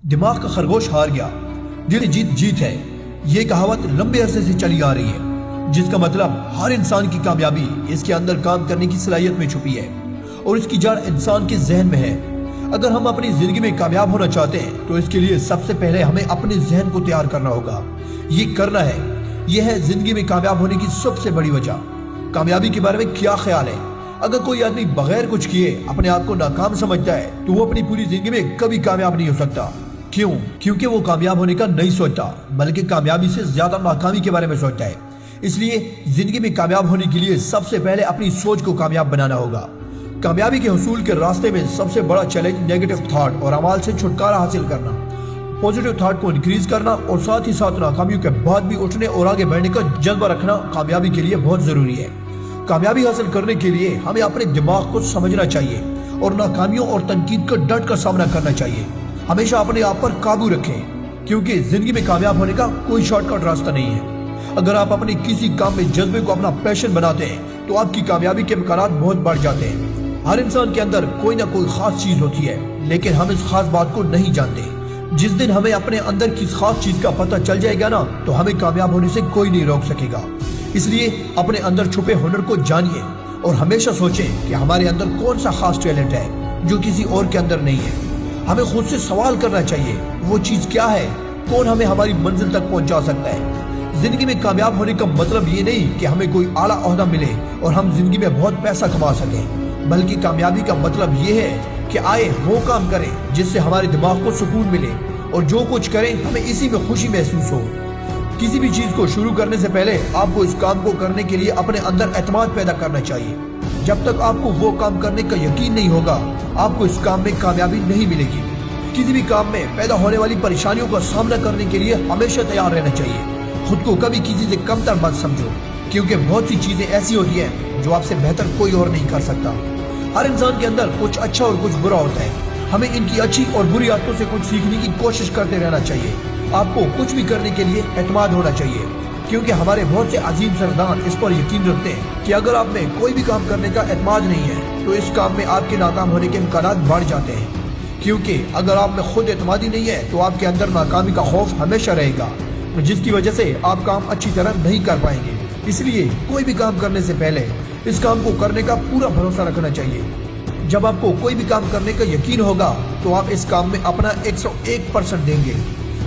दिमाग का खरगोश हार गया, दिल जीत जीत है। ये कहावत लंबे अरसे से चली आ रही है, जिसका मतलब हर इंसान की कामयाबी इसके अंदर काम करने की सलाहियत में छुपी है और इसकी जड़ इंसान के जहन में है। अगर हम अपनी जिंदगी में कामयाब होना चाहते हैं तो इसके लिए सबसे पहले हमें अपने जहन को तैयार करना होगा। ये करना है, यह है जिंदगी में कामयाब होने की सबसे बड़ी वजह। कामयाबी के बारे में क्या ख्याल है? अगर कोई आदमी बगैर कुछ किए अपने आप को नाकाम समझता है तो वो अपनी पूरी जिंदगी में कभी कामयाब नहीं हो सकता। क्यों? क्योंकि वो कामयाब होने का नहीं सोचता, बल्कि कामयाबी से ज्यादा नाकामी के बारे में सोचता है। इसलिए जिंदगी में कामयाब होने के लिए सबसे पहले अपनी सोच को कामयाब बनाना होगा। कामयाबी के हुसूल के रास्ते में सबसे बड़ा चैलेंज नेगेटिव थॉट और अमाल से छुटकारा हासिल करना, पॉजिटिव थॉट को इंक्रीज करना और साथ ही साथ नाकामियों के बाद भी उठने और आगे बढ़ने का जज्बा रखना कामयाबी के लिए बहुत जरूरी है। कामयाबी हासिल करने के लिए हमें अपने दिमाग को समझना चाहिए और नाकामियों और तनकीद का डट कर सामना करना चाहिए। हमेशा अपने आप पर काबू रखें, क्योंकि जिंदगी में कामयाब होने का कोई शॉर्टकट रास्ता नहीं है। अगर आप अपने किसी काम में जज्बे को अपना पैशन बनाते हैं तो आपकी कामयाबी के इम्कानात बहुत बढ़ जाते हैं। हर इंसान के अंदर कोई ना कोई खास चीज होती है, लेकिन हम इस खास बात को नहीं जानते। जिस दिन हमें अपने अंदर की खास चीज का पता चल जाएगा ना, तो हमें कामयाब होने से कोई नहीं रोक सकेगा। इसलिए अपने अंदर छुपे हुनर को जानिए और हमेशा सोचें कि हमारे अंदर कौन सा खास टैलेंट है जो किसी और के अंदर नहीं है। हमें खुद से सवाल करना चाहिए, वो चीज क्या है, कौन हमें हमारी मंजिल तक पहुंचा सकता है। जिंदगी में कामयाब होने का मतलब ये नहीं कि हमें कोई आला ओहदा मिले और हम जिंदगी में बहुत पैसा कमा सकें, बल्कि कामयाबी का मतलब ये है कि आए वो काम करें जिससे हमारे दिमाग को सुकून मिले और जो कुछ करें हमें इसी में खुशी महसूस हो। किसी भी चीज को शुरू करने से पहले आपको इस काम को करने के लिए अपने अंदर एतमाद पैदा करना चाहिए। जब तक आपको वो काम करने का यकीन नहीं होगा, आपको इस काम में कामयाबी नहीं मिलेगी। किसी भी काम में पैदा होने वाली परेशानियों का सामना करने के लिए हमेशा तैयार रहना चाहिए। खुद को कभी किसी से कमतर मत समझो, क्योंकि बहुत सी चीजें ऐसी होती हैं जो आपसे बेहतर कोई और नहीं कर सकता। हर इंसान के अंदर कुछ अच्छा और कुछ बुरा होता है। हमें इनकी अच्छी और बुरी आदतों से कुछ सीखने की कोशिश करते रहना चाहिए। आपको कुछ भी करने के लिए एतमाद होना चाहिए, क्योंकि हमारे बहुत से अजीम सरदार इस पर यकीन रखते हैं कि अगर आप में कोई भी काम करने का एतमाद नहीं है तो इस काम में आपके नाकाम होने के इम्कानात बढ़ जाते हैं। क्योंकि अगर आप में खुद एतमादी नहीं है तो आपके अंदर नाकामी का खौफ हमेशा रहेगा, जिसकी वजह से आप काम अच्छी तरह नहीं कर पाएंगे। इसलिए कोई भी काम करने से पहले इस काम को करने का पूरा भरोसा रखना चाहिए। जब आपको कोई भी काम करने का यकीन होगा तो आप इस काम में अपना 101% देंगे।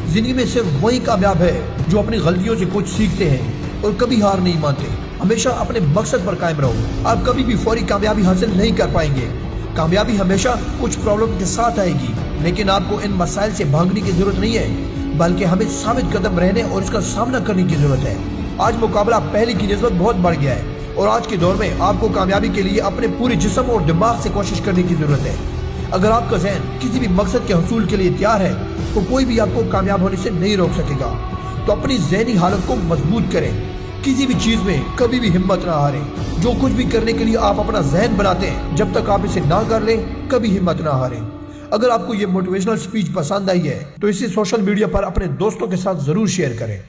जिंदगी में सिर्फ वही कामयाब है जो अपनी गलतियों से कुछ सीखते हैं और कभी हार नहीं मानते। हमेशा अपने मकसद पर कायम रहो। आप कभी भी फौरी कामयाबी हासिल नहीं कर पाएंगे। कामयाबी हमेशा कुछ प्रॉब्लम के साथ आएगी, लेकिन आपको इन मसाइल से भागने की जरूरत नहीं है, बल्कि हमें साबित कदम रहने और इसका सामना करने की जरूरत है। आज मुकाबला पहले की निस्बत बहुत बढ़ गया है और आज के दौर में आपको कामयाबी के लिए अपने पूरे जिस्म और दिमाग से कोशिश करने की जरूरत है। अगर आपका ज़हन किसी भी मकसद के हसूल के लिए तैयार है तो कोई भी आपको कामयाब होने से नहीं रोक सकेगा। तो अपनी ज़हनी हालत को मजबूत करें। किसी भी चीज में कभी भी हिम्मत ना हारें। जो कुछ भी करने के लिए आप अपना जहन बनाते हैं, जब तक आप इसे ना कर लें, कभी हिम्मत ना हारें। अगर आपको ये मोटिवेशनल स्पीच पसंद आई है तो इसे सोशल मीडिया पर अपने दोस्तों के साथ जरूर शेयर करें।